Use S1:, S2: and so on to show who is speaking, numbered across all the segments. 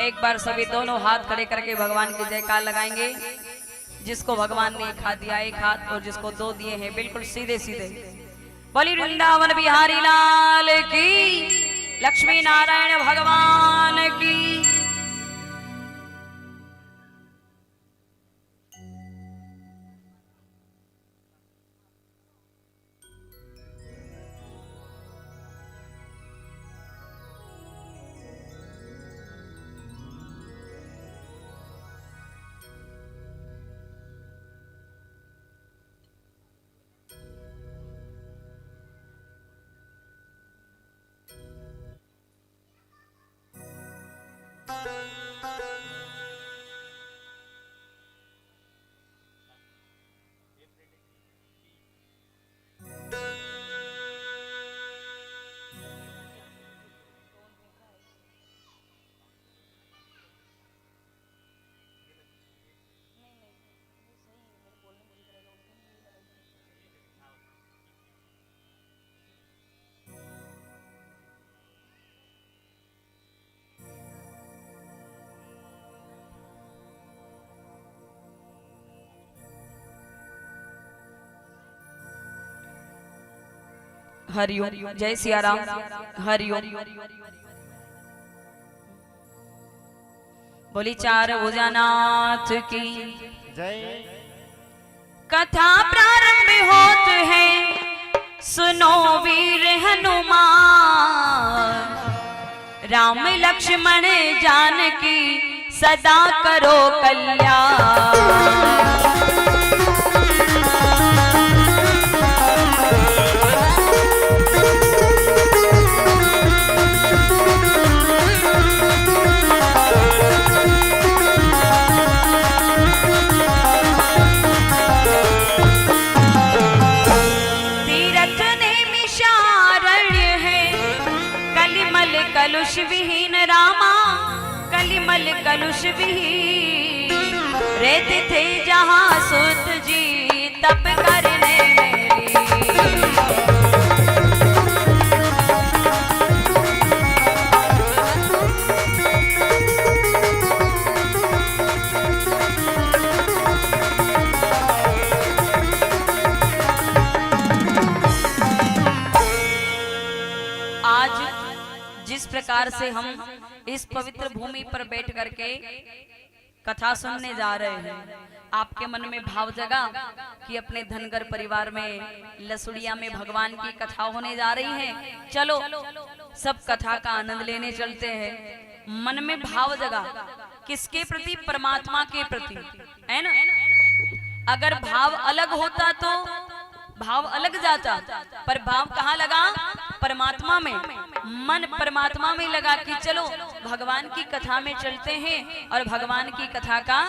S1: एक बार सभी दोनों हाथ खड़े करके भगवान की जयकार लगाएंगे। जिसको भगवान ने एक हाथ दिया एक हाथ, और जिसको दो दिए हैं बिल्कुल सीधे सीधे। बोली वृंदावन बिहारी लाल की, लक्ष्मी नारायण भगवान की। हरिओम, जय सिया राम। हरिओम। बोली चार भुजानाथ की
S2: जय।
S1: कथा प्रारंभ होत है, सुनो वीर हनुमान। राम लक्ष्मण जानकी सदा करो कल्याण। कलुष विहीन रामा, कलिमल कलुष विहीन। रहते थे जहाँ सुत जी तप करने मेरी। जिस प्रकार से हम इस पवित्र भूमि पर बैठ करके कथा सुनने जा रहे हैं, आपके मन में भाव जगा कि अपने धनगर परिवार में लसुड़िया में भगवान की कथा होने जा रही है। चलो सब कथा का आनंद लेने चलते हैं। मन में भाव जगा किसके प्रति? परमात्मा के प्रति, है ना। अगर भाव अलग होता तो भाव अलग जाता, पर भाव कहाँ लगा? परमात्मा में। मन परमात्मा में लगा कि चलो भगवान की कथा में चलते हैं और भगवान की कथा का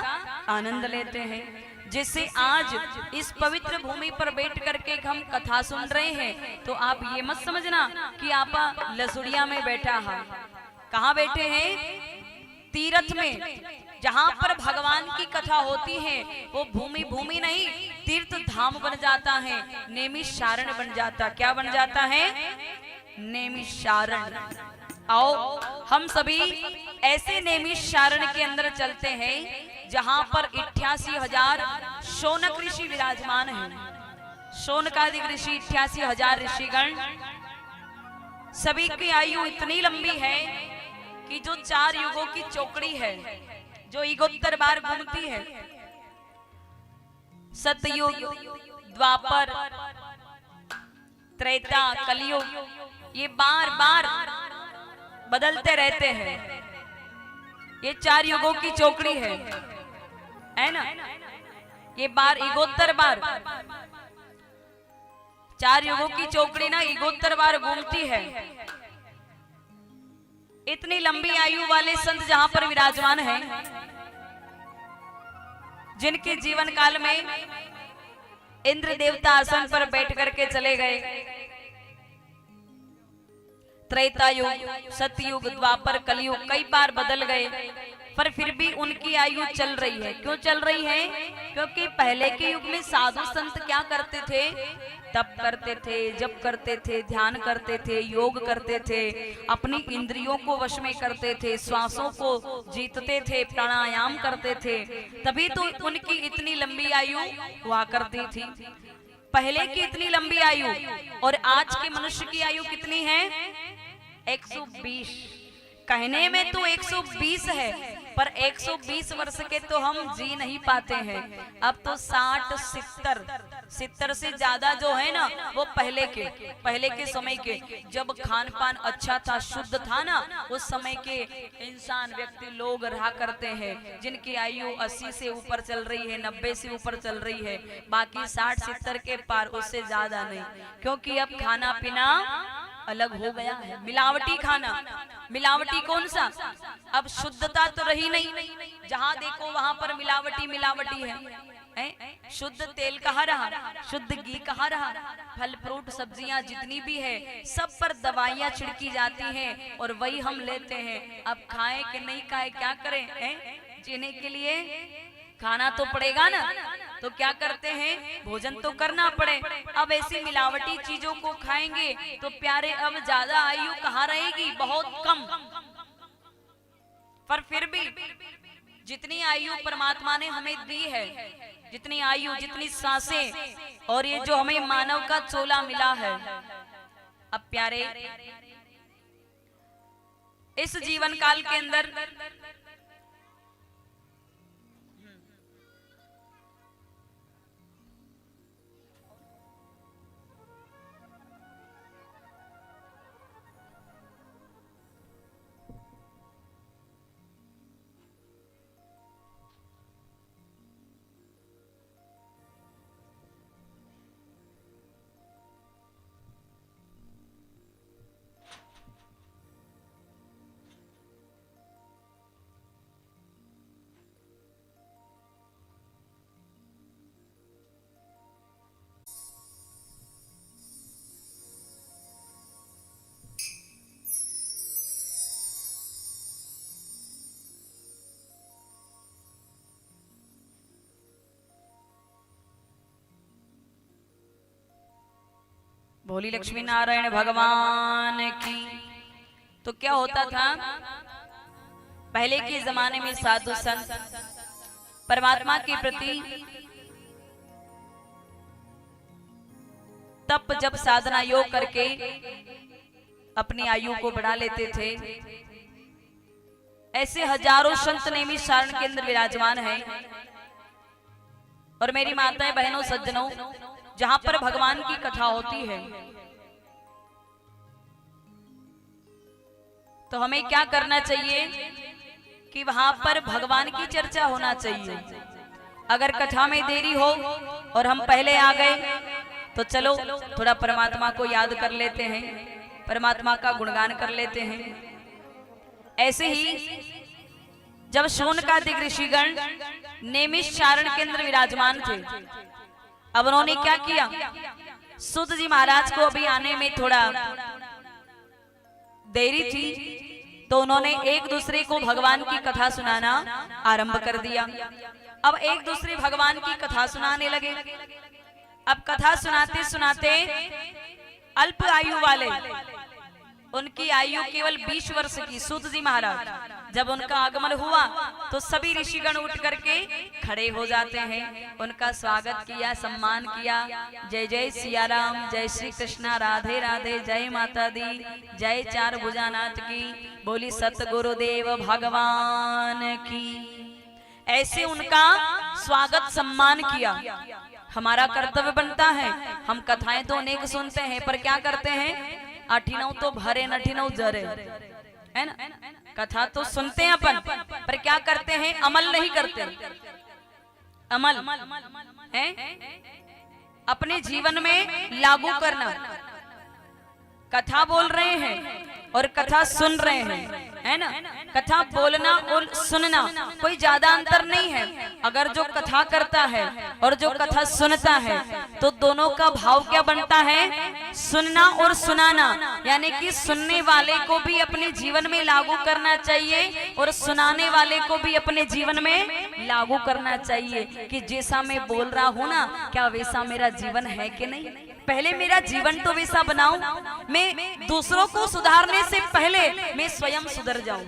S1: आनंद लेते हैं। जिससे आज इस पवित्र भूमि पर बैठ करके हम कथा सुन रहे हैं, तो आप ये मत समझना कि आप लसुड़िया में बैठा है। कहाँ बैठे हैं? तीर्थ में, जहाँ पर भगवान की कथा होती है वो भूमि भूमि नहीं, तीर्थ धाम बन जाता है, नैमिषारण्य बन जाता। क्या बन जाता है? नैमिषारण्य। आओ हम सभी ऐसे नैमिषारण्य के अंदर चलते हैं जहाँ पर 88,000 शौनक ऋषि विराजमान हैं। शौनकादिक ऋषि 88,000 ऋषिगण, सभी की आयु इतनी लंबी है कि जो 4 युगों की चौकड़ी है, जो युगोत्तर बार घूमती है, सतयुग, द्वापर, त्रेता, कलयुग, ये बार बार बदलते रहते हैं। ये 4 युगों की चौकड़ी है ना। ये बार युगोत्तर बार, 4 युगों की चौकड़ी ना युगोत्तर बार घूमती है। इतनी लंबी आयु वाले संत जहां पर विराजमान हैं, जिनके जीवन काल में इंद्र देवता आसन पर बैठ करके चले गए। त्रेता युग, सतयुग, द्वापर, कलयुग कई बार बदल गए, पर फिर भी उनकी आयु चल रही है। क्यों चल रही है? क्योंकि पहले के युग में साधु संत क्या करते थे? तप करते थे, जप करते थे, ध्यान करते थे, योग करते थे, अपनी इंद्रियों को वश में करते थे, श्वासों को जीतते थे, प्राणायाम करते थे, तभी तो उनकी इतनी लंबी आयु हुआ करती थी। पहले की इतनी लंबी आयु और आज के मनुष्य की आयु कितनी है? 120। कहने में तो 120 है, पर 120 वर्ष के तो हम जी नहीं पाते हैं। अब तो 60, 70 से ज्यादा जो है ना, वो पहले के समय के, जब खान पान अच्छा था, शुद्ध था ना, उस समय के इंसान व्यक्ति लोग रहा करते हैं जिनकी आयु 80 से ऊपर चल रही है, 90 से ऊपर चल रही है, बाकी 60, 70 के पार, उससे ज्यादा नहीं। क्योंकि अब खाना पीना अलग हो गया है, मिलावटी खाना। मिलावटी कौन सा? अब शुद्धता तो रही नहीं, जहां देखो वहां पर मिलावटी है। शुद्ध तेल कहाँ रहा, शुद्ध घी कहाँ रहा? फल फ्रूट सब्जियां जितनी भी है सब पर दवाइयां छिड़की जाती हैं और वही हम लेते हैं। अब खाएं कि नहीं खाएं, क्या करें? जीने के लिए खाना तो पड़ेगा ना, तो क्या करते हैं? भोजन तो करना पड़े। अब ऐसी मिलावटी चीजों को खाएंगे तो प्यारे अब ज्यादा आयु कहाँ रहेगी? बहुत कम। पर फिर भी जितनी आयु परमात्मा ने हमें दी है, जितनी आयु, जितनी सांसें और ये जो हमें मानव का चोला मिला है, अब प्यारे इस जीवन काल के अंदर भोली लक्ष्मी नारायण भगवान की। तो क्या होता था पहले के जमाने में? साधु संत परमात्मा के प्रति तप जब साधना योग करके अपनी आयु को बढ़ा लेते थे। ऐसे हजारों संत नेमी शरण के अंदर विराजमान हैं। और मेरी माताएं, बहनों, सज्जनों, जहां पर भगवान की कथा होती है तो हमें क्या करना चाहिए कि वहां पर भगवान की चर्चा होना चाहिए। अगर कथा में देरी हो और हम पहले आ गए तो चलो थोड़ा परमात्मा को याद कर लेते हैं, परमात्मा का गुणगान कर लेते हैं। ऐसे ही जब शौनकादिक ऋषिगण नैमिषारण्य के अंदर विराजमान थे, अब उन्होंने क्या किया? सूत जी महाराज को अभी आने में थोड़ा देरी थी, तो उन्होंने एक दूसरे को भगवान की कथा सुनाना आरंभ कर दिया। अब एक दूसरे भगवान की कथा सुनाने लगे। अब कथा सुनाते सुनाते अल्प आयु वाले, उनकी आयु केवल 20 वर्ष की, सूत जी महाराज, जब उनका आगमन हुआ तो सभी ऋषिगण उठ करके खड़े हो जाते हैं, उनका स्वागत किया, सम्मान किया। जय जय सिया राम, जय श्री कृष्णा, राधे राधे, जय माता दी, जय चार भुजानाथ की, बोली सतगुरुदेव भगवान की। ऐसे उनका स्वागत सम्मान किया। हमारा कर्तव्य बनता है, हम कथाएं तो अनेक सुनते हैं, पर क्या करते हैं? आठिनौ तो भरे नठिनौ जरे, है ना? कथा तो सुनते हैं अपन, पर क्या करते हैं? अमल नहीं करते। अमल है अपने जीवन में लागू करना। कथा बोल रहे हैं और कथा सुन रहे हैं, है ना। कथा बोलना और सुनना कोई ज्यादा अंतर नहीं है। अगर जो कथा करता है और जो कथा सुनता है तो दोनों का भाव क्या बनता है, सुनना और सुनाना। यानी कि सुनने वाले को भी अपने जीवन में लागू करना चाहिए और सुनाने वाले को भी अपने जीवन में लागू करना चाहिए कि जैसा मैं बोल रहा हूँ ना, क्या वैसा मेरा जीवन है कि नहीं। पहले मेरा जीवन तो वैसा बनाऊं, मैं दूसरों को सुधारने से पहले मैं स्वयं सुधर जाऊं।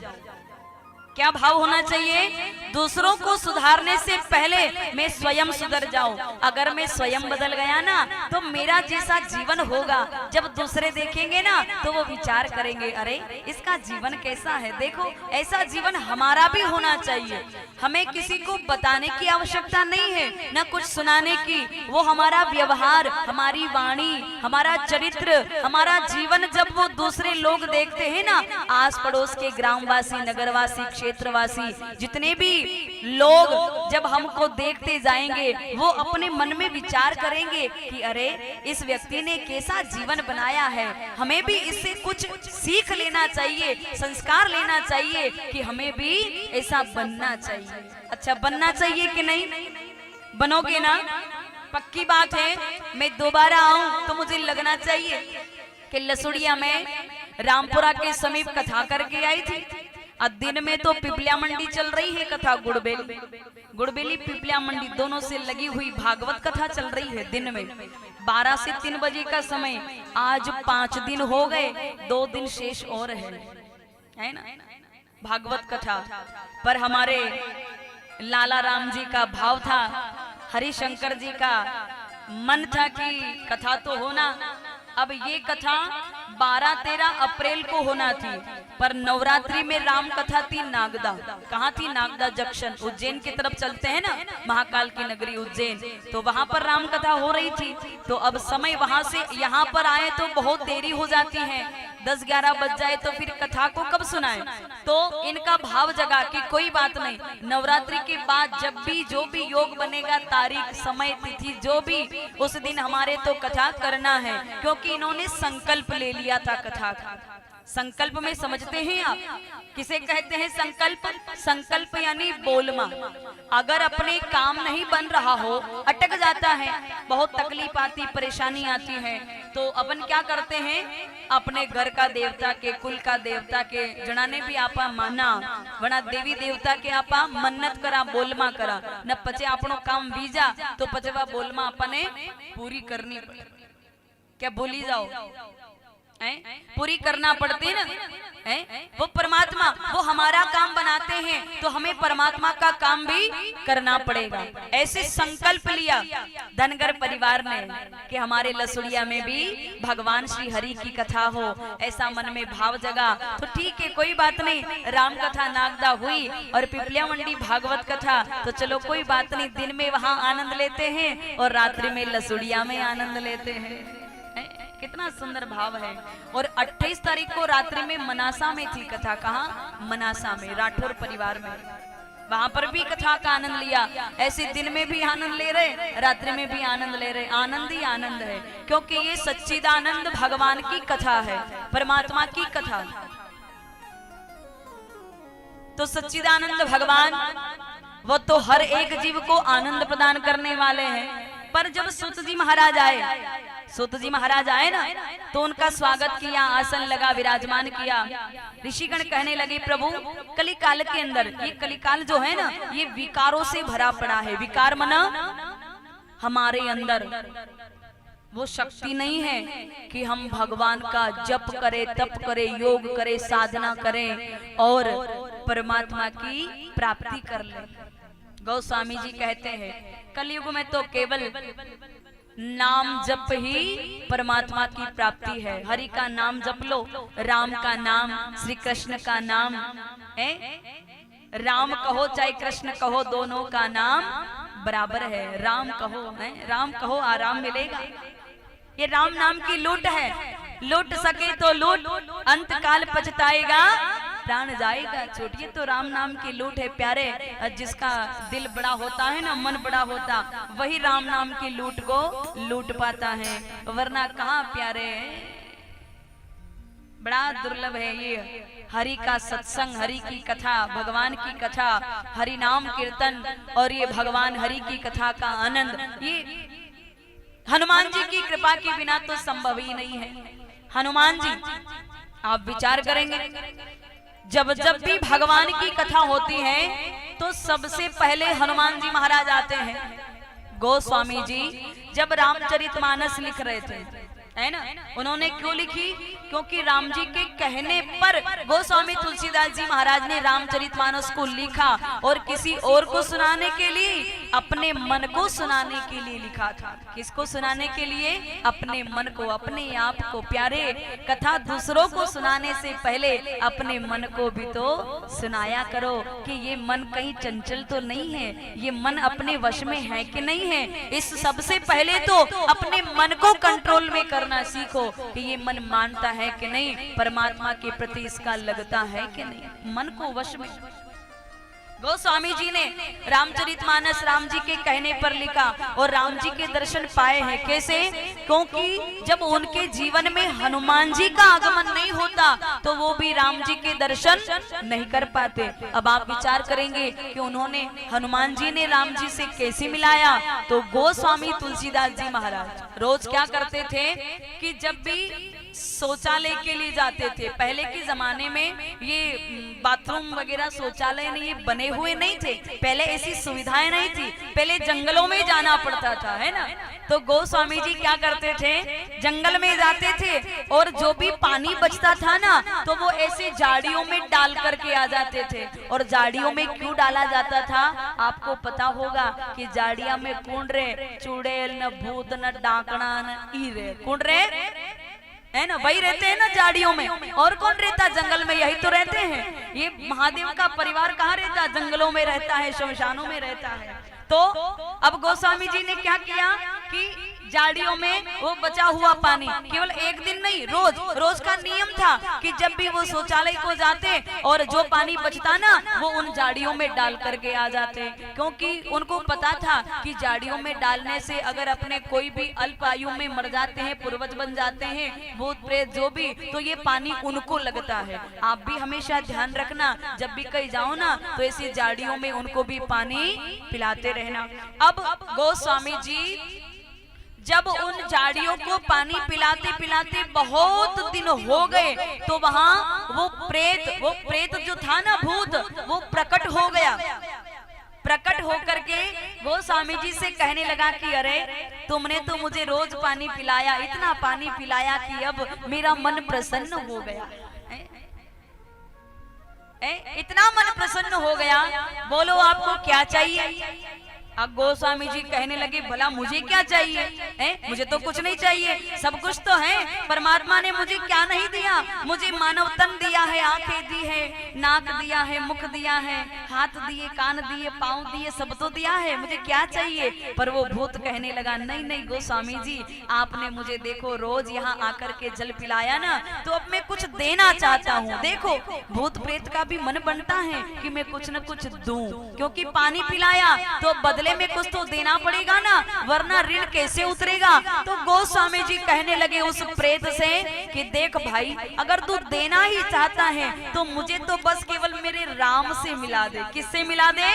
S1: क्या भाव होना चाहिए, दूसरों को सुधारने से पहले मैं स्वयं सुधर जाऊं। अगर मैं स्वयं बदल गया ना तो मेरा जैसा जीवन होगा, जब दूसरे देखेंगे ना तो वो विचार करेंगे, अरे इसका जीवन कैसा है, देखो ऐसा जीवन हमारा भी होना चाहिए। हमें किसी को बताने की आवश्यकता नहीं है, न कुछ सुनाने की। वो हमारा व्यवहार, हमारी वाणी, हमारा चरित्र, हमारा जीवन जब वो दूसरे लोग देखते हैं ना, आस पड़ोस के ग्रामवासी, नगरवासी, क्षेत्रवासी, जितने भी लोग जब हमको देखते जाएंगे वो अपने मन में विचार करेंगे कि अरे इस व्यक्ति ने कैसा जीवन बनाया है, हमें भी इससे कुछ सीख लेना चाहिए, संस्कार लेना चाहिए कि हमें भी ऐसा बनना चाहिए। अच्छा, बनना चाहिए कि नहीं, बनोगे ना। पक्की बात है, मैं दोबारा आऊं तो मुझे लगना चाहिए कि लसुड़िया में रामपुरा के समीप कथा करके आई थी। दिन में तो पिपलिया मंडी चल रही है कथा, गुड़बेली पिपलिया मंडी दोनों से लगी हुई भागवत कथा चल रही है। दिन में 12 से 3 बजे का समय, आज 5 दिन हो गए, 2 दिन शेष और है ना भागवत कथा पर। हमारे लाला राम जी का भाव था, हरिशंकर जी का मन था कि कथा तो होना। अब ये कथा 12-13 अप्रैल को होना थी, पर नवरात्रि में राम कथा थी नागदा। कहाँ थी, नागदा जंक्शन, उज्जैन की तरफ चलते हैं ना, महाकाल की नगरी उज्जैन, तो वहां पर राम कथा हो रही थी। तो अब समय वहां से यहाँ पर आए तो बहुत देरी हो जाती है, 10-11 बज जाए तो फिर कथा को कब सुनाए। तो इनका भाव जगा कि कोई बात नहीं, नवरात्रि के बाद जब भी जो भी योग बनेगा, तारीख, समय, तिथि जो भी, उस दिन हमारे तो कथा करना है। क्योंकि इन्होंने संकल्प ले लिया था कथा का। संकल्प में समझते हैं आप किसे कहते हैं संकल्प? संकल्प यानी बोलमा। अगर अपने काम नहीं बन रहा हो, अटक जाता है, बहुत तकलीफ आती, परेशानी आती है, तो अपन क्या करते हैं, अपने घर का देवता के, कुल का देवता के जनाने भी आपा माना, वना देवी देवता के आपा मन्नत करा, बोलमा करा, न पचे आपनो काम बीजा तो पचवा बोलमा अपने पूरी करनी पड़े। क्या बोली जाओ, पूरी करना पड़ती ना। वो परमात्मा, वो हमारा काम बनाते हैं तो हमें परमात्मा का काम भी करना पड़ेगा। ऐसे संकल्प लिया धनगर परिवार ने कि हमारे लसुड़िया में भी भगवान श्री हरि की कथा हो, ऐसा मन में भाव जगा। तो ठीक है, कोई बात नहीं, राम कथा नागदा हुई और पिपलिया मंडी भागवत कथा, तो चलो कोई बात नहीं, दिन में वहां आनंद लेते हैं और रात्रि में लसुड़िया में आनंद लेते हैं। कितना सुंदर भाव है। और 28 तारीख को रात्रि में मनासा में थी कथा। कहाँ? मनासा में, राठौर परिवार में, वहां पर भी कथा का आनंद लिया। ऐसे दिन में भी आनंद ले रहे, रात्रि में भी आनंद ले रहे। आनंद ही आनंद है, क्योंकि ये सच्चिदानंद भगवान की कथा है, परमात्मा की कथा। तो सच्चिदानंद भगवान वो तो हर एक जीव को आनंद प्रदान करने वाले हैं। पर जब सूत जी महाराज आए, सूत जी महाराज आए ना, तो उनका स्वागत किया, आसन लगा, विराजमान किया। ऋषिगण कहने लगे, प्रभु कलिकाल के अंदर, ये कलिकाल जो है ना, ये विकारों से भरा पड़ा है। विकार मना हमारे अंदर वो शक्ति नहीं है कि हम भगवान का जप करें, तप करें, योग करें, साधना करें और परमात्मा की प्राप्ति कर लें। गोस्वामी जी कहते हैं, कलयुग में तो केवल नाम जप ही परमात्मा की प्राप्ति है। हरि का नाम जप लो, राम का नाम, श्री कृष्ण का नाम है। राम कहो चाहे कृष्ण कहो, दोनों का नाम बराबर है। राम कहो है, राम कहो, आराम मिलेगा। ये राम नाम की लूट है, लूट सके तो लूट, अंत काल पछताएगा, प्राण जाएगा छूट। ये तो राम नाम की लूट है प्यारे। जिसका दिल बड़ा होता है ना, मन बड़ा होता, वही राम नाम की लूट को लूट पाता है, वरना कहाँ प्यारे। बड़ा दुर्लभ है ये हरि का सत्संग, हरि की कथा, भगवान की कथा, हरि नाम कीर्तन और ये भगवान हरि की कथा का आनंद, ये हनुमान जी की कृपा के बिना तो संभव ही नहीं है। हनुमान जी, आप विचार करेंगे, जब जब भी भगवान की कथा होती है तो सबसे पहले हनुमान जी महाराज आते हैं। गोस्वामी जी जब रामचरितमानस लिख रहे थे, है ना, उन्होंने क्यों लिखी? क्योंकि राम जी के कहने पर गोस्वामी तुलसीदास जी महाराज ने रामचरितमानस को लिखा और किसी और को सुनाने के लिए, अपने मन को सुनाने के लिए लिखा था। किसको सुनाने के लिए? अपने मन को, अपने आप को। प्यारे, कथा दूसरों को सुनाने से पहले अपने मन को भी तो सुनाया करो कि ये मन कहीं चंचल तो नहीं है, ये मन अपने वश में है कि नहीं है। इस सबसे पहले तो अपने मन को कंट्रोल में करना सीखो कि ये मन मानता है कि नहीं, परमात्मा के प्रति इसका लगता है कि नहीं, मन को वश में। गोस्वामी जी ने रामचरितमानस राम जी के कहने पर लिखा और राम जी के दर्शन पाए हैं। कैसे? क्योंकि जब उनके जीवन में हनुमान जी का आगमन नहीं होता तो वो भी राम जी के दर्शन नहीं कर पाते। अब आप विचार करेंगे कि उन्होंने, हनुमान जी ने राम जी से कैसे मिलाया? तो गोस्वामी तुलसीदास जी महाराज रोज क्या करते थे कि जब भी शौचालय के लिए जाते थे, पहले के जमाने में ये बाथरूम वगैरह शौचालय नहीं बने हुए नहीं थे, पहले ऐसी सुविधाएं नहीं थी, पहले जंगलों में जाना पड़ता था, है ना। तो गोस्वामी जी क्या करते थे? जंगल में जाते थे और जो भी पानी बचता था ना तो वो ऐसे झाड़ियों में डाल करके आ जाते थे। और झाड़ियों में क्यों डाला जाता था आपको पता होगा कि झाड़िया में कौन रहे? चुड़ैल, न भूत, न डाकना, न ईरे, कौन रहे? है ना, वही रहते हैं ना झाड़ियों में। और कौन रहता जंगल में? यही तो रहते हैं। ये महादेव का परिवार कहाँ रहता? जंगलों में रहता है, शमशानों में रहता है। तो अब गोस्वामी जी ने क्या किया कि झाड़ियों में वो बचा हुआ पानी, केवल एक दिन नहीं, रोज रोज का नियम था कि जब भी वो शौचालय को जाते और जो पानी बचता ना वो उन झाड़ियों में डाल करके आ जाते। क्योंकि उनको पता था कि झाड़ियों में डालने से अगर अपने कोई भी अल्प आयु में मर जाते हैं, पूर्वज बन जाते हैं, भूत प्रेत जो भी, तो ये पानी उनको लगता है। आप भी हमेशा ध्यान रखना, जब भी कहीं जाओ ना तो ऐसी झाड़ियों में उनको भी पानी पिलाते रहना। अब गोस्वामी जी जब उन झाड़ियों को पानी पिलाते पिलाते बहुत दिन हो गए तो वहां वो प्रेत जो था ना, भूत, वो प्रकट हो गया। प्रकट होकर के गोस्वामी जी से कहने लगा कि अरे तुमने तो मुझे रोज पानी पिलाया, इतना पानी पिलाया कि अब मेरा मन प्रसन्न हो गया। इतना मन प्रसन्न हो गया, बोलो आपको क्या चाहिए? अब गोस्वामी जी कहने लगे, भला मुझे क्या चाहिए? मुझे तो कुछ नहीं चाहिए, सब कुछ तो है। परमात्मा ने मुझे क्या नहीं दिया? मुझे मानव तन दिया है, आंखें दी है, नाक दिया है, मुख दिया है, हाथ दिए, कान दिए, पाँव दिए, सब तो दिया है, मुझे क्या चाहिए? पर वो भूत कहने लगा, नहीं नहीं गोस्वामी जी, आपने मुझे देखो रोज यहाँ आकर के जल पिलाया ना, तो अब मैं कुछ देना चाहता हूँ। देखो भूत प्रेत का भी मन बनता है कि मैं कुछ न कुछ दूं, क्योंकि पानी पिलाया तो बदले में कुछ तो देना पड़ेगा ना, वरना ऋण कैसे उतरेगा। तो गोस्वामी जी कहने लगे उस प्रेत से कि देख भाई, अगर तू देना ही चाहता है तो मुझे तो बस केवल मेरे राम से मिला दे। किससे मिला दे?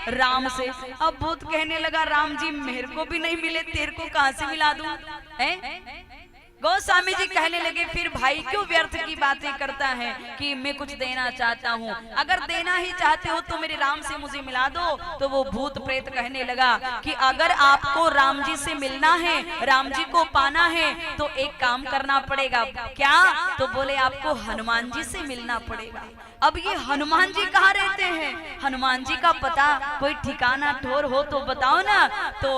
S1: राम से। अब भूत कहने लगा, राम जी मेरे को भी नहीं मिले, तेरे को कहां से मिला दूं? गोस्वामी जी कहने लगे, फिर भाई क्यों व्यर्थ की बातें करता है कि मैं कुछ देना चाहता हूँ, अगर देना ही चाहते हो तो मेरे राम से मुझे मिला दो। तो वो भूत प्रेत कहने लगा कि अगर आपको राम जी से मिलना है, राम जी को पाना है, तो एक काम करना पड़ेगा। क्या? तो बोले आपको हनुमान जी से मिलना पड़ेगा। अब ये हनुमान जी कहाँ रहते हैं? हनुमान जी का पता कोई ठिकाना ठोर हो तो बताओ ना। तो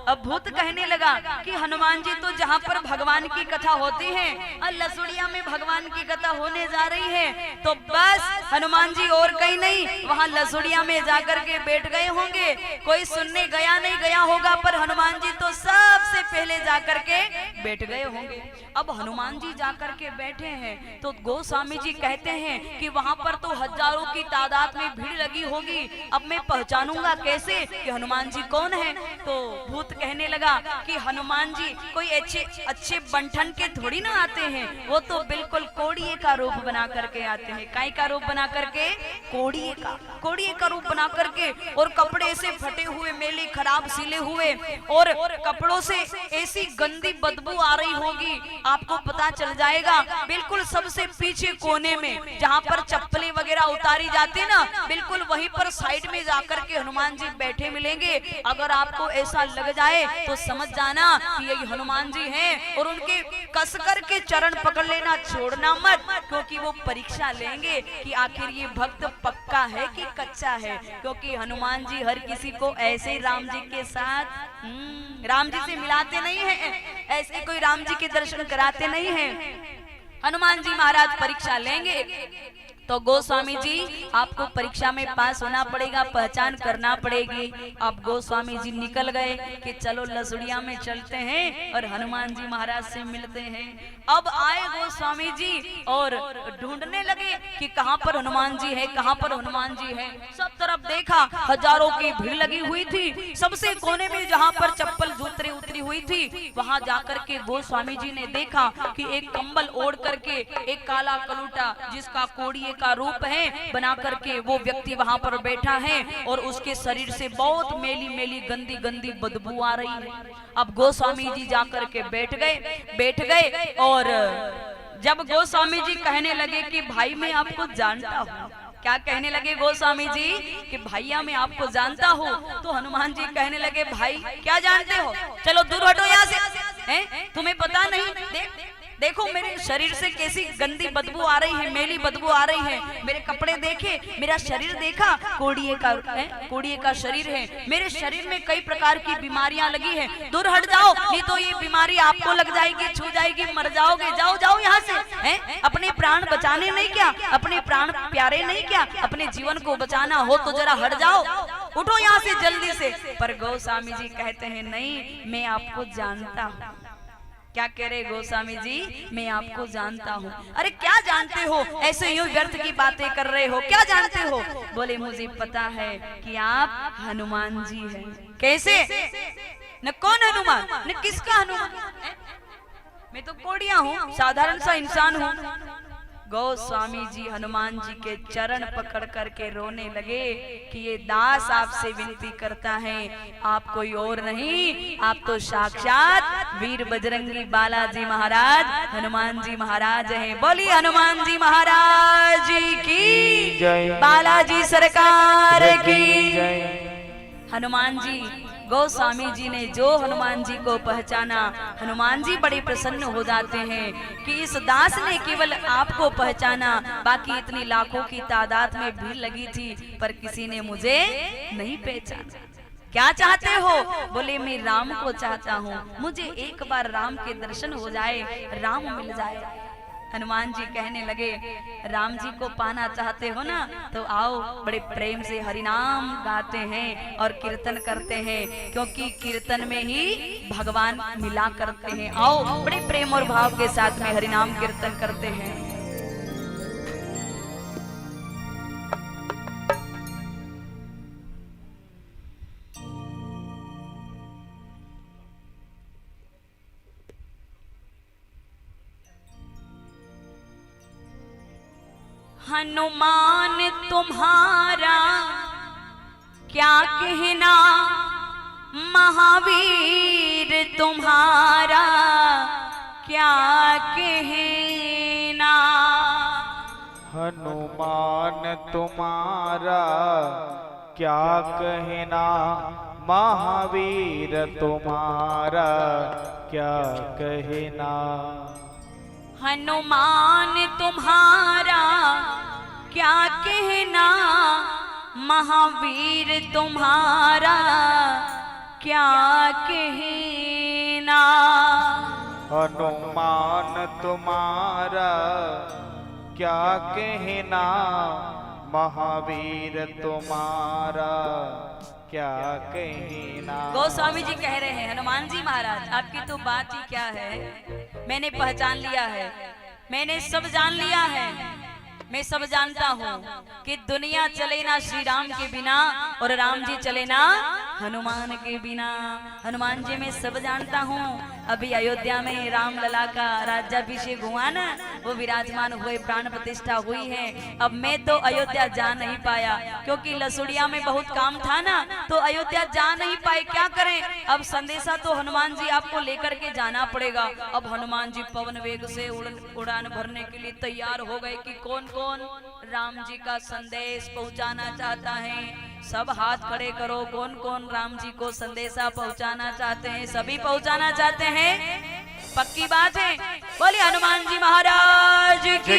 S1: अब भूत कहने लगा कि हनुमान जी तो जहाँ पर भगवान की कथा होती है, और लसुड़िया में भगवान की कथा होने जा रही है, तो बस हनुमान जी और कहीं नहीं, वहाँ लसुड़िया में जाकर के बैठ गए होंगे। कोई सुनने गया नहीं गया होगा, पर हनुमान जी तो सबसे पहले जाकर के बैठ गए होंगे। अब हनुमान जी जाकर के बैठे हैं तो गोस्वामी जी कहते हैं कि वहां पर तो हजारों की तादाद में भीड़ लगी होगी। अब मैं पहचानूंगा कैसे कि हनुमान जी कौन है? तो भूत कहने लगा कि हनुमान जी कोई अच्छे बंठन के थोड़ी ना आते हैं, वो तो बिल्कुल कोड़िए का रूप बना करके आते हैं। काय का रूप बना करके? कोड़िए का रूप बना करके, और कपड़े से फटे हुए, मेले खराब सिले हुए, और कपड़ों से ऐसी गंदी बदबू आ रही होगी, आपको पता चल जाएगा। बिल्कुल सबसे पीछे कोने में जहाँ पर चप्पलें वगैरह उतारी जाती ना, बिल्कुल वहीं पर साइड में जाकर के हनुमान जी बैठे मिलेंगे। अगर आपको ऐसा लग जाए तो समझ जाना कि यही हनुमान जी हैं, और उनके कसकर के चरण पकड़ लेना, छोड़ना मत, क्योंकि वो परीक्षा लेंगे कि आखिर ये भक्त पक्का है कि कच्चा है। क्योंकि हनुमान जी हर किसी को ऐसे ही राम जी के साथ राम जी से मिलाते नहीं हैं, ऐसे कोई राम जी के दर्शन कराते नहीं हैं। हनुमान जी महाराज परीक्षा लेंगे तो गोस्वामी जी आपको परीक्षा में पास होना पड़ेगा, पहचान करना पड़ेगी। अब गोस्वामी जी निकल गए कि चलो लसुड़िया में चलते हैं और हनुमान जी महाराज से मिलते हैं। अब आए गोस्वामी जी और ढूंढने लगे कि कहाँ पर हनुमान जी है, कहाँ पर हनुमान जी है। सब तरफ देखा, हजारों की भीड़ लगी हुई थी। सबसे कोने में जहाँ पर चप्पल जूते उतरी हुई थी, वहां जाकर के गोस्वामी जी ने देखा कि एक कंबल ओढ़ करके एक काला कलूटा, जिसका कोड़िए का रूप है, बना करके वो व्यक्ति वहां पर बैठा है, और उसके शरीर से बहुत मेली मेली गंदी गंदी बदबू आ रही है। अब गोस्वामी जी जाकर के बैठ गए और जब गोस्वामी जी कहने लगे कि भाई मैं आपको जानता हूँ, क्या कहने लगे गोस्वामी जी कि भैया मैं आपको जानता हूँ, तो हनुमान जी कहने लगे भाई क्या जानते हो, चलो दूर हटो यहाँ से, हैं तुम्हें पता नहीं, देखो मेरे शरीर से कैसी गंदी बदबू आ रही है, मेली बदबू आ रही है, मेरे कपड़े देखे, मेरा शरीर देखा, कोड़िए का शरीर है, मेरे शरीर में कई प्रकार की बीमारियां लगी है, दूर हट जाओ, नहीं तो ये बीमारी आपको लग जाएगी, छू जाएगी, मर जाओगे, जाओ जाओ यहाँ से, हैं अपने प्राण बचाने नहीं क्या, अपने प्राण प्यारे नहीं क्या, अपने जीवन को बचाना हो तो जरा हट जाओ, उठो यहाँ से जल्दी से। पर गोस्वामी जी कहते हैं नहीं, मैं आपको जानता हूँ। क्या कह रहे गोस्वामी जी, मैं आपको जानता हूँ। अरे क्या जानते हो, ऐसे यूं व्यर्थ की बातें कर रहे हो, क्या जानते हो? बोले मुझे पता है कि आप हनुमान जी हैं। कैसे? न कौन हनुमान, न किसका हनुमान, मैं तो कोड़िया हूँ, साधारण सा इंसान हूँ। गोस्वामी जी हनुमान जी के चरण पकड़ करके रोने लगे कि ये दास आपसे विनती करता है, आप कोई और नहीं, आप तो साक्षात वीर बजरंगी बालाजी महाराज हनुमान जी महाराज हैं। बोली हनुमान जी महाराज की जय, बालाजी सरकार की जय। हनुमान जी, गोस्वामी जी ने जो हनुमान जी को पहचाना, हनुमान जी बड़े प्रसन्न हो जाते हैं कि इस दास ने केवल आपको पहचाना, बाकी इतनी लाखों की तादाद में भीड़ लगी थी पर किसी ने मुझे नहीं पहचाना। क्या चाहते हो? बोले मैं राम को चाहता हूँ, मुझे एक बार राम के दर्शन हो जाए, राम मिल जाए। हनुमान जी कहने लगे राम जी को पाना चाहते हो ना, तो आओ, बड़े प्रेम से हरिनाम गाते हैं और कीर्तन करते हैं, क्योंकि कीर्तन में ही भगवान मिला करते हैं। आओ, बड़े प्रेम और भाव के साथ में हरिनाम कीर्तन करते हैं। हनुमान तुम्हारा क्या कहना, महावीर तुम्हारा क्या कहना।
S2: हनुमान तुम्हारा क्या कहना, महावीर तुम्हारा क्या कहना।
S1: हनुमान तुम्हारा क्या कहना, महावीर तुम्हारा क्या कहना।
S2: हनुमान तुम्हारा क्या कहना, महावीर तुम्हारा क्या कहना।
S1: गोस्वामी जी कह रहे हैं हनुमान जी महाराज आपकी तो बात ही क्या है, मैंने पहचान लिया है, मैंने सब जान लिया है, मैं सब जानता हूँ कि दुनिया चले ना श्री राम के बिना और राम जी चले ना हनुमान के बिना। हनुमान जी मैं सब जानता हूँ। अभी अयोध्या में राम लला का राज्याभिषेक हुआ ना, वो विराजमान हुए, प्राण प्रतिष्ठा हुई है। अब मैं तो अयोध्या जा नहीं पाया क्योंकि लसुड़िया में बहुत काम था ना, तो अयोध्या जा नहीं पाए। क्या करें, अब संदेशा तो हनुमान जी आपको लेकर के जाना पड़ेगा। अब हनुमान जी पवन वेग से उड़ान भरने के लिए तैयार हो गए कि कौन कौन राम जी का संदेश पहुंचाना चाहता है। सब हाथ खड़े करो, कौन कौन राम जी को संदेशा पहुंचाना चाहते हैं। सभी पहुंचाना चाहते हैं, पक्की बात है। बोलिए हनुमान जी महाराज की।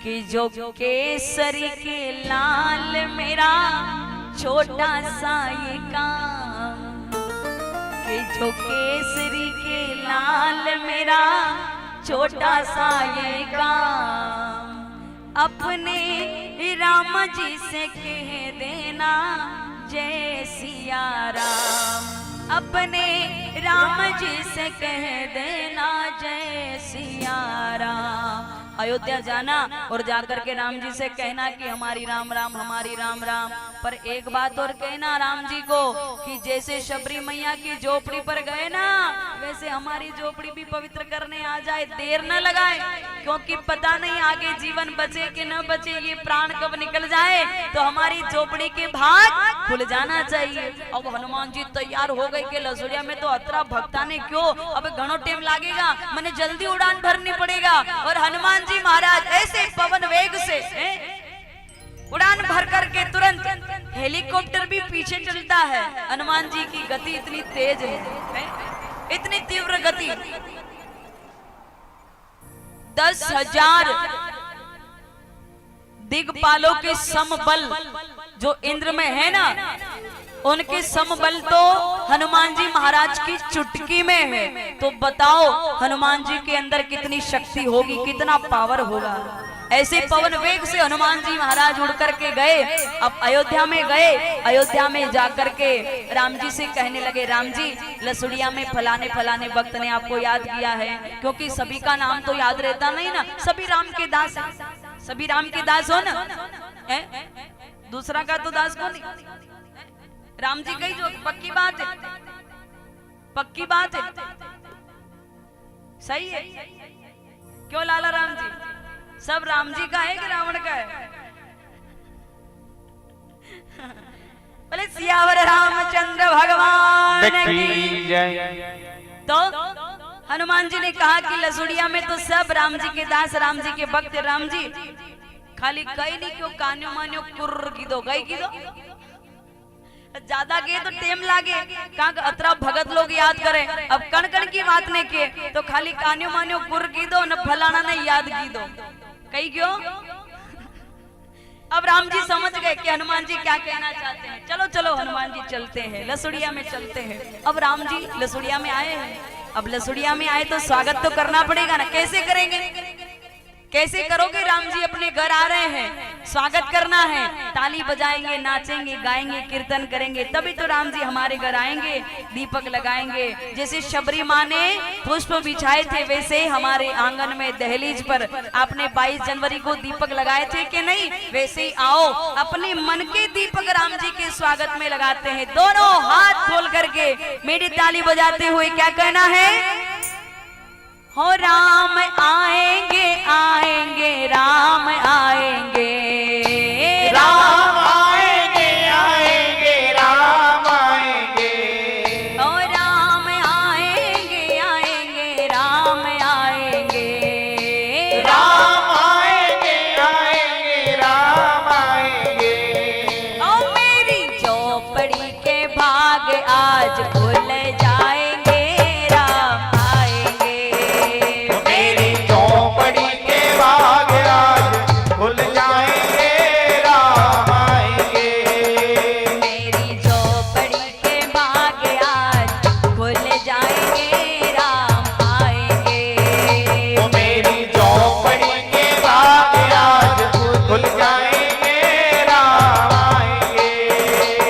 S1: कि जो केसरी के लाल मेरा छोटा सा ये काम, कि जो केसरी के लाल मेरा छोटा सा ये काम, अपने राम जी से कह देना जय सिया राम। अपने राम जी से कह देना जय सिया राम। अयोध्या जाना और जाकर के राम जी से कहना कि हमारी राम राम, हमारी राम राम। पर एक बात और कहना राम जी को कि जैसे शबरी मैया की झोपड़ी पर गए ना, वैसे हमारी झोपड़ी भी पवित्र करने आ जाए, देर न लगाए, क्योंकि पता नहीं आगे जीवन बचे कि न बचे, ये प्राण कब निकल जाए, तो हमारी झोपड़ी के भाग खुल जाना चाहिए। अब हनुमान जी तैयार हो गए कि लसुड़िया में तो अतरा भक्ता ने क्यों, अब घणो टाइम लागेगा, मैंने जल्दी उड़ान भरनी पड़ेगा। और हनुमान जी महाराज ऐसे पवन वेग से उड़ान भर करके तुरंत, हेलीकॉप्टर भी पीछे चलता है, हनुमान जी की गति इतनी तेज है, इतनी तीव्र गति। 10,000 दिग्पालों के समबल जो इंद्र में है ना, उनके समबल तो हनुमान जी महाराज की चुटकी में है। तो बताओ हनुमान जी के अंदर कितनी शक्ति होगी, कितना पावर होगा। ऐसे पवन वेग से हनुमान जी महाराज उड़ करके गए। अब अयोध्या में गए, अयोध्या में जाकर के राम जी से कहने लगे, राम जी लसुड़िया में फलाने फलाने भक्त ने आपको याद किया है, क्योंकि सभी का नाम तो याद रहता नहीं ना, सभी राम के दास, सभी राम के दास हो ना, दूसरा का तो दास को नहीं। राम जी कही जो पक्की बात है, पक्की बात है, सही है। क्यों लाला राम जी, सब राम जी का है कि रावण का है? बोले सियावर रामचंद्र भगवान की जय। तो हनुमान जी ने कहा कि लसुड़िया में तो सब राम जी के दास, राम जी के भक्त। राम जी खाली गई नहीं, क्यों कान्यो मान्यो कुर्र की दो गई की दो, ज्यादा गए तो टेम लागे, कहा अतरा भगत लोग याद करें। अब कण कण की बात ने के तो खाली कान्यो मान्यो कुर्र की दो, न फलाना ने याद की दो, कही क्यों? अब राम जी समझ गए कि हनुमान जी क्या कहना चाहते हैं। चलो चलो हनुमान जी चलते हैं, लसुड़िया में चलते हैं। अब राम जी लसुड़िया में आए हैं। अब लसुड़िया में आए तो स्वागत तो करना पड़ेगा ना, कैसे करेंगे, कैसे करोगे? राम जी अपने घर आ रहे हैं, स्वागत करना है, ताली बजाएंगे, नाचेंगे, गाएंगे, कीर्तन करेंगे, तभी तो राम जी हमारे घर आएंगे, दीपक लगाएंगे। जैसे शबरी माँ ने पुष्प बिछाए थे, वैसे हमारे आंगन में दहलीज पर आपने 22 जनवरी को दीपक लगाए थे कि नहीं, वैसे ही आओ अपने मन के दीपक राम जी के स्वागत में लगाते हैं। दोनों हाथ खोल करके मेरी ताली बजाते हुए क्या कहना है? हो राम आएंगे आएंगे राम आएंगे,
S2: राम आएंगे आएंगे राम आएंगे,
S1: हो राम आएंगे आएंगे राम आएंगे,
S2: राम आएंगे आएंगे राम आएंगे।
S1: ओ मेरी चौपड़ी के भाग आज खुल जाएंगे, राम आएंगे,
S2: मेरी चौपड़ी के भाग आज खुल जाएंगे, राम आएंगे,
S1: मेरी झोपड़ी के भाग आज खुल जाएंगे, राम आएंगे,
S2: ओ मेरी चौपड़ी के भाग आज खुल जाएंगे, राम आएंगे,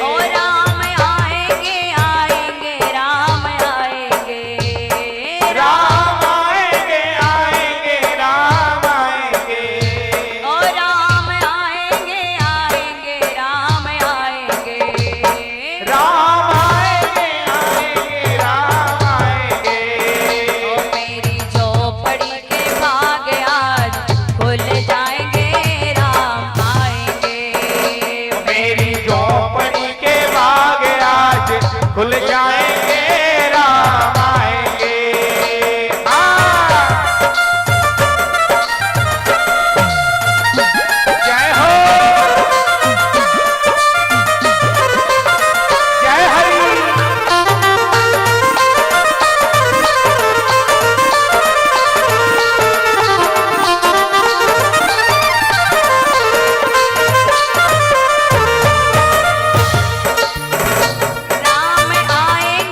S1: ओ राम आएंगे आएंगे
S2: खुल जाएंगे, राम आएंगे। हाँ। जय हो, जय हरि।
S1: राम आएंगे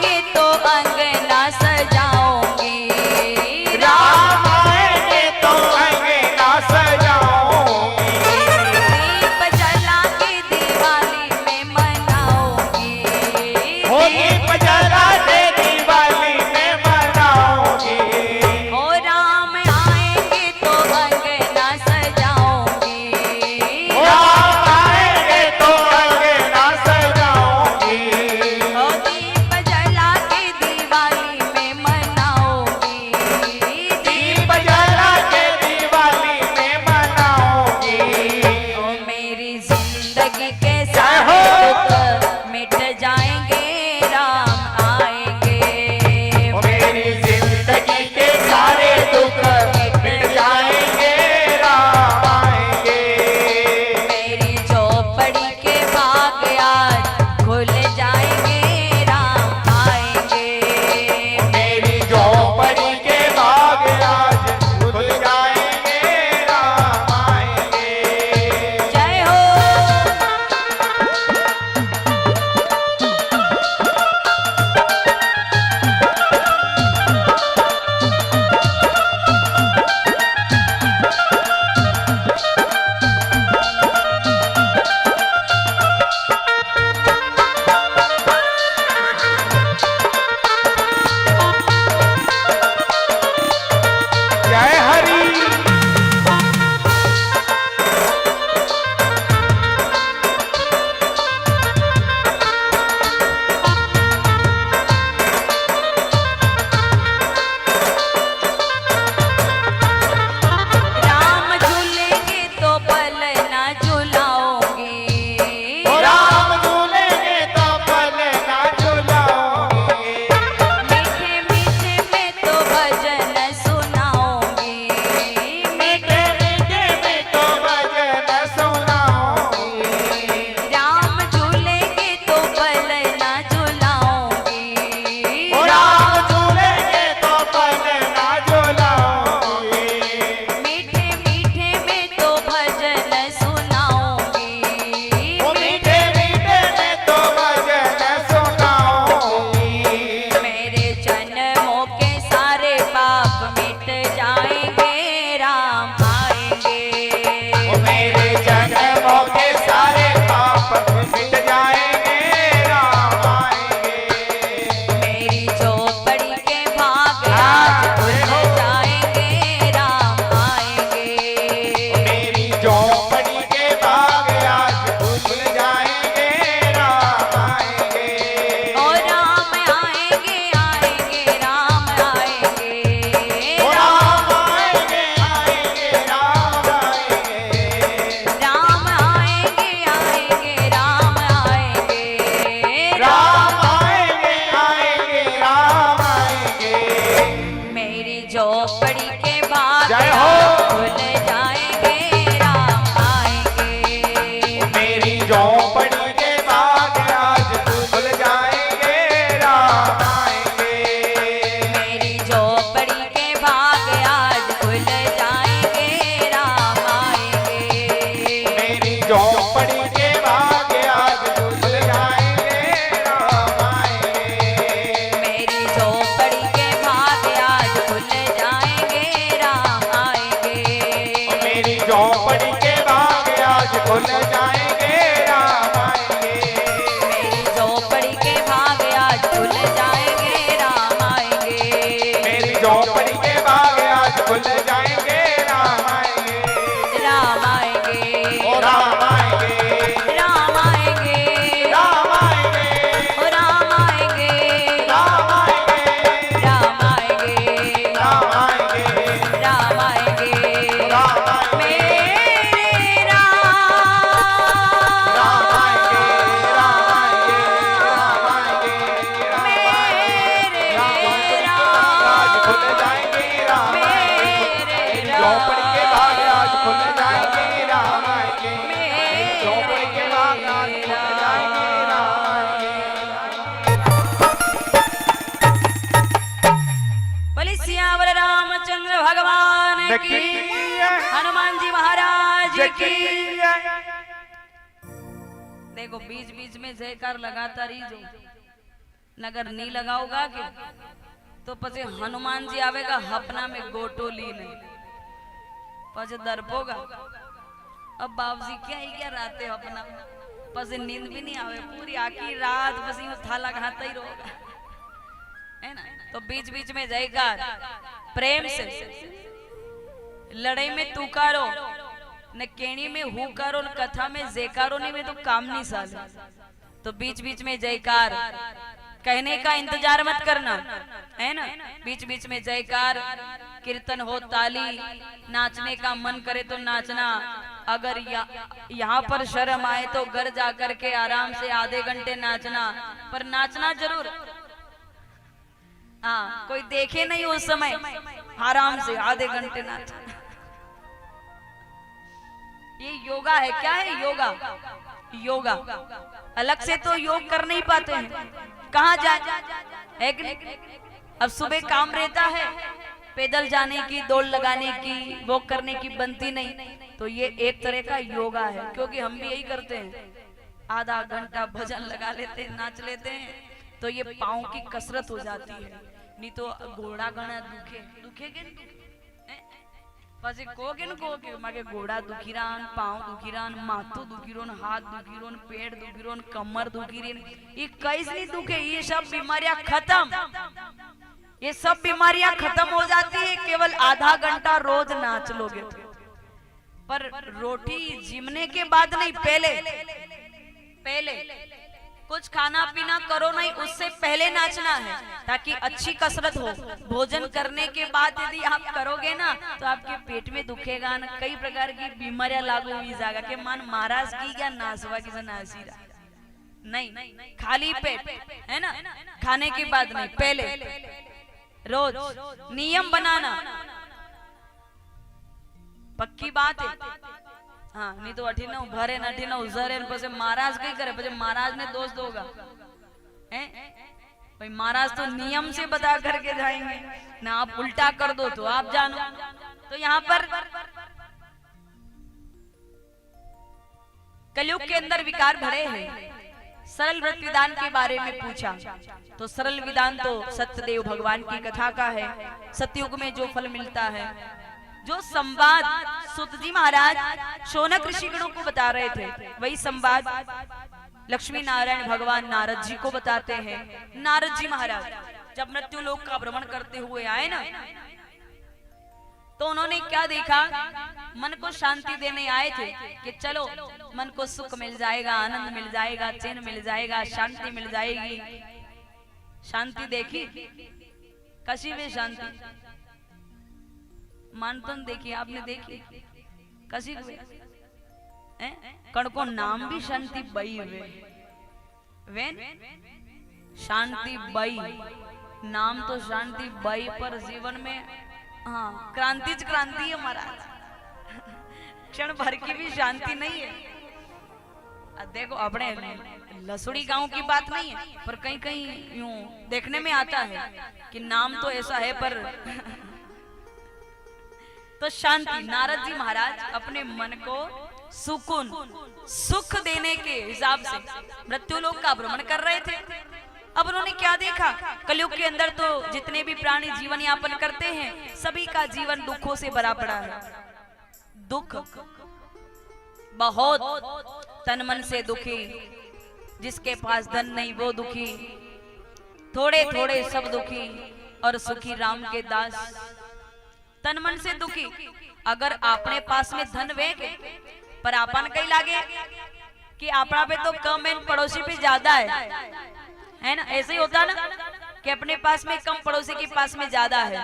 S1: की, हनुमान जी महाराज की। देखो बीच बीच में जयकार लगाता रही जो, नगर नहीं लगाओगा के तो पछे हनुमान जी आवेगा हपना में गोटो ली नहीं, पछे दरपोगा। अब बाबूजी क्या ही क्या राते अपना, पछे नींद भी नहीं आवे पूरी आखी रात, बस यूं थाला खाता ही रहोगा, है ना। तो बीच बीच में जयकार प्रेम से, लड़ाई में तुकारो न केणी में हुकारो न कथा में जयकारो नहीं में तो काम नहीं साले। तो बीच बीच में जयकार कहने का इंतजार मत करना, है ना। बीच बीच में जयकार, कीर्तन हो, ताली, नाचने का मन करे तो नाचना। अगर यहाँ पर शर्म आए तो घर जाकर के आराम से आधे घंटे नाचना, पर नाचना जरूर। हाँ, कोई देखे नहीं उस समय, आराम से आधे घंटे नाचना। ये योगा है। क्या है योगा? योगा अलग से तो योग कर नहीं पाते हैं, कहाँ जाए। अब सुबह काम रहता है, पैदल जाने की, दौड़ लगाने की, वॉक करने की बनती नहीं, तो ये एक तरह का योगा है। क्योंकि हम भी यही करते हैं, आधा घंटा भजन लगा लेते हैं, नाच लेते हैं, तो ये पाँव की कसरत हो जाती है। नहीं तो घोड़ा घना दुखे के પછી કોકે ન કોકે માકે ઘોડા દુખી રાન, પાઉં દુખી રાન, માથું દુખી રોન, हाथ दुखी रोन, पेट दुखी रोन, कमर दुखी रही, ये कैसे नहीं दुखे। ये सब बीमारियां खत्म, ये सब बीमारियां खत्म हो जाती है केवल आधा घंटा रोज नाच लोगे तो। पर रोटी जिमने के बाद नहीं, पहले कुछ खाना पीना करो नहीं, उससे पहले नाचना है, ताकि अच्छी कसरत हो। भोजन करने के बाद यदि आप करोगे ना तो आपके पेट में दुखेगा ना, कई प्रकार की बीमारियां लागू हुई जाएगा कि मान महाराज की क्या नासवा की नासी रहा नहीं। खाली पेट, है ना, खाने के बाद नहीं, पहले रोज नियम बनाना, पक्की बात है। हाँ, नहीं तो अठी ना भरे न अठी ना उजरे, पछे महाराज कई करे, पछे महाराज ने दोष दोगा, हैं भाई। महाराज तो नियम से बता करके जाएंगे ना, आप उल्टा कर दो तो आप जानो। तो यहाँ पर कलयुग के अंदर विकार भरे हैं। सरल व्रत विधान के बारे में पूछा तो सरल विधान तो सत्यदेव भगवान की कथा का है। सतयुग में जो फल मिलता है, जो संवाद सुत जी महाराज शौनक ऋषिगणों को बता रहे थे, वही संवाद लक्ष्मी नारायण भगवान नारद जी को बताते हैं। नारद जी महाराज जब मृत्यु लोक का भ्रमण करते हुए आए ना, तो उन्होंने क्या देखा, मन को शांति देने आए थे कि चलो मन को सुख मिल जाएगा, आनंद मिल जाएगा, चैन मिल जाएगा, शांति मिल जाएगी। शांति देखी, कशी में शांति मानतन देखी, आपने देखी कसी कण को नाम भी शांति बई वे शांति बई, नाम तो शांति बई, पर जीवन में हाँ क्रांति है महाराज। क्षण भर की भी शांति नहीं है। देखो अपने लसुड़ी गांव की बात नहीं है, पर कहीं कहीं यूं देखने में आता है कि नाम तो ऐसा है पर तो शांति। नारद जी महाराज अपने मन को सुकून सुख देने के हिसाब से मृत्यु लोक का भ्रमण कर रहे थे। अब उन्होंने क्या देखा, कलयुग के अंदर तो जितने भी प्राणी जीवन यापन करते हैं, सभी का जीवन दुखों से भरा पड़ा है। दुख बहुत, तन मन से दुखी, जिसके पास धन नहीं वो दुखी, थोड़े थोड़े सब दुखी, और सुखी राम के दास। तन मन से दुखी। अगर अपने पास में धन वे पर आपन कई लागे कि अपना पे तो कम है, पड़ोसी पे ज्यादा है ना। ऐसे ही होता ना कि अपने पास में कम, पड़ोसी के पास में ज्यादा है।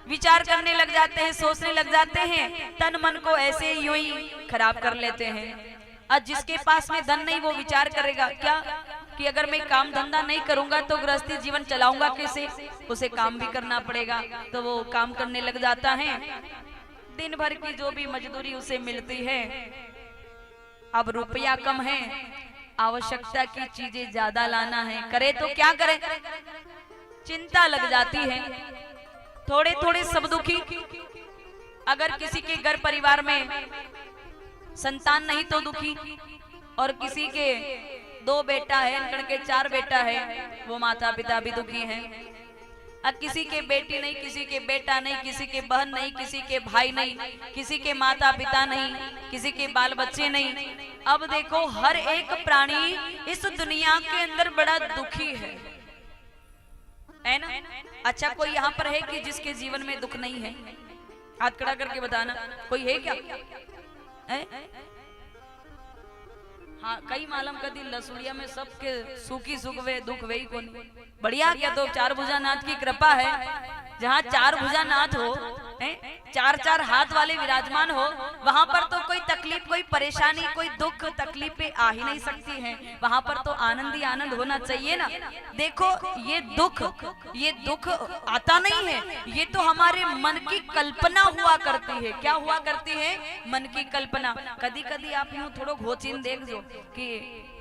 S1: विचार करने लग जाते हैं, सोचने लग जाते हैं, तन मन को ऐसे यूं ही खराब कर लेते हैं। आज जिसके पास में धन नहीं वो विचार करेगा क्या कि अगर मैं काम धंधा नहीं करूंगा तो गृहस्थी जीवन चलाऊंगा कैसे, उसे काम भी करना पड़ेगा। तो वो काम करने लग जाता है, दिन भर की जो भी मजदूरी उसे मिलती है। अब रुपया कम है, आवश्यकता की चीजें ज्यादा लाना है, करे तो क्या करे, चिंता लग जाती है। थोड़े थोड़े सब दुखी। अगर किसी के घर परिवार में संतान नहीं तो दुखी, और किसी के 2 बेटा है, इनकण के 4 बेटा है, वो माता पिता भी दुखी हैं। अब किसी के बेटी नहीं, किसी के बेटा नहीं, किसी के बहन नहीं, किसी के भाई नहीं, किसी के माता पिता नहीं, किसी के बाल बच्चे नहीं। अब देखो हर एक प्राणी इस दुनिया के अंदर बड़ा दुखी है ना। अच्छा कोई यहाँ पर है कि जिसके जीवन में दुख नहीं है? हाथ खड़ा करके बताना, कोई है क्या? हाँ, कई मालूम का दिल लसुड़िया में सबके सुखी सुख वे दुख वे को नहीं। बढ़िया क्या, तो 4 भुजानाथ की कृपा है। जहाँ 4 भुजानाथ हो, 4 हाथ वाले विराजमान हो, वहां पर तो कोई तकलीफ, कोई परेशानी, कोई दुख तकलीफें आ ही नहीं सकती हैं। वहां पर तो आनंद ही आनंद होना चाहिए ना। देखो ये दुख आता नहीं है, ये तो हमारे मन की कल्पना हुआ करती है। क्या हुआ करती है? मन की कल्पना। कदी कदी आप यूं थोड़ो घोचीन देख जो कि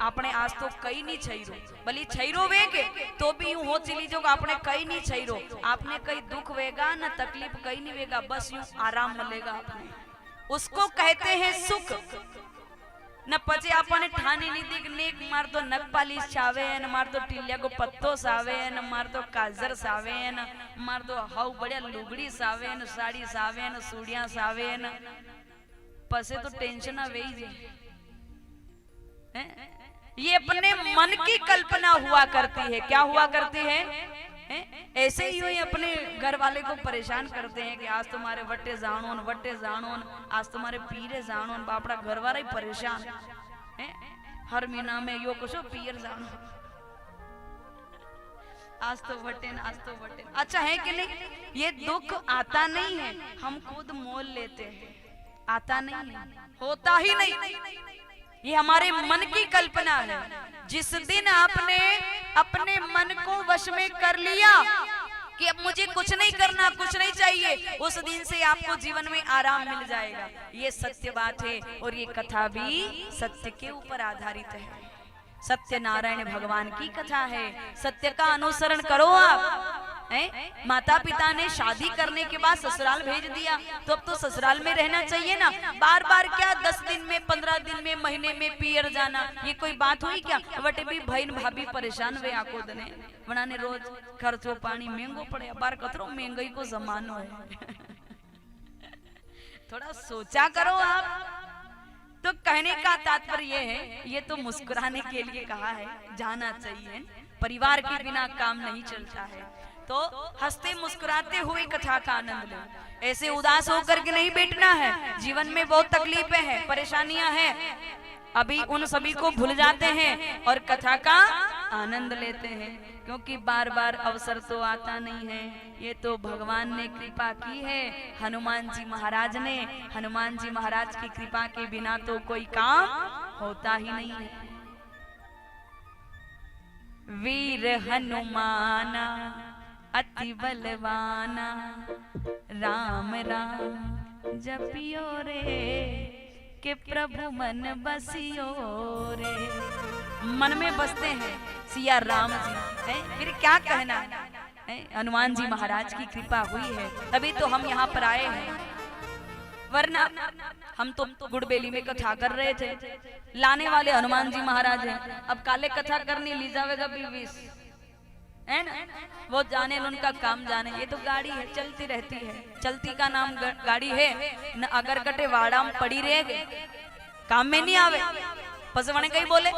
S1: आपने आज तो कई नहीं छैरो, भली छैरो वेगे तो भी यूं हो चली जो आपने कई नहीं छैरो, आपने कई दुख वेगा न तकलीफ कई नहीं वेगा, बस यूं आराम मिलेगा आपने। उसको कहते हैं सुख। न पचे आपने ठाने नहीं दी नेक मार तो नक पालिश छावे न मार तो टिलिया को पत्तो सावे न मार तो काजर सावे न मार तो हाउ बढ़िया लुगड़ी सावे न साड़ी सावे न सूड़ियां सावे न पसे तो टेंशन वे ही। ये अपने मन की कल्पना हुआ करती है। क्या हुआ करती है? ऐसे ही अपने घर वाले को परेशान करते हैं कि आज तुम्हारे वट्टे जानोन, आज तुम्हारे पीरे जानोन, बापड़ा घर वाला ही परेशान हर महीना में यो कुछ पीर जानो, आज तो वट्टे। अच्छा है कि नहीं? ये दुख आता नहीं है, हम खुद मोल लेते हैं। आता नहीं है, होता ही नहीं, ये हमारे मन की कल्पना है। जिस दिन आपने अपने मन को वश में कर लिया कि अब मुझे कुछ नहीं करना, कुछ नहीं चाहिए, उस दिन से आपको जीवन में आराम मिल जाएगा। ये सत्य बात है और ये कथा भी सत्य के ऊपर आधारित है। सत्यनारायण भगवान की कथा है, सत्य का अनुसरण करो आप। माता पिता ने शादी करने के बाद ससुराल भेज दिया तो अब तो ससुराल में रहना चाहिए ना। बार बार क्या 10 दिन में, 15 दिन में, महीने में पियर जाना, ये कोई बात हुई क्या? वटे भी बहन भाभी परेशान वे आको दने बनाने रोज खर्चो पानी महंगो पड़े, बार कतरो महंगाई को जमानो है। थोड़ा सोचा करो आप। तो कहने का तात्पर्य ये है, ये तो मुस्कुराने के लिए कहा है, जाना चाहिए। परिवार के बिना काम नहीं चलता है, तो हंसते मुस्कुराते हुए कथा का आनंद लो। ऐसे उदास होकर के नहीं बैठना है। जीवन में बहुत तकलीफें हैं, परेशानियां हैं, अभी उन सभी को भूल जाते हैं और कथा का आनंद लेते हैं, क्योंकि बार बार अवसर तो आता नहीं है। ये तो भगवान ने कृपा की है, हनुमान जी महाराज ने। हनुमान जी महाराज की कृपा के बिना तो कोई काम होता ही नहीं है। वीर हनुमाना अति बलवाना, राम राम जपियो रे, के प्रभु मन बसियो रे। मन में बसते हैं सिया राम जी है, फिर क्या कहना है? हनुमान जी महाराज की कृपा हुई है तभी तो हम यहाँ पर आए हैं, वरना हम तो गुड़बेली में कथा कर रहे थे। लाने वाले हनुमान जी महाराज हैं, अब काले कथा करनी ली जाएगा 20 है ना, वो जाने उनका काम जाने। ये तो गाड़ी है, चलती रहती है, चलती का नाम गाड़ी है न। अगर कटे वाड़ा में पड़ी रह गए, काम में नहीं आवे। पसवने कहीं बोले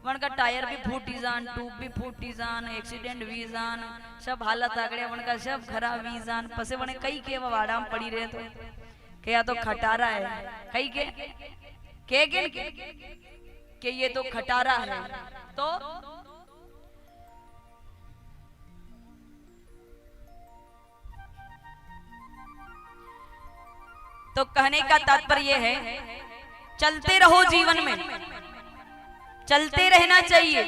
S1: वन का टायर भी फूटी जान, ट्यूब भी फूटी जान, एक्सीडेंट भी जान, सब हालत आगड़े वन का सब खराब भी जान। पसे वने कई के वाड़ा में पड़ी रहे तो क्या तो खटारा है, कई के ये तो खटारा है। तो कहने का तात्पर्य है, चलते रहो, जीवन में चलते रहना चाहिए।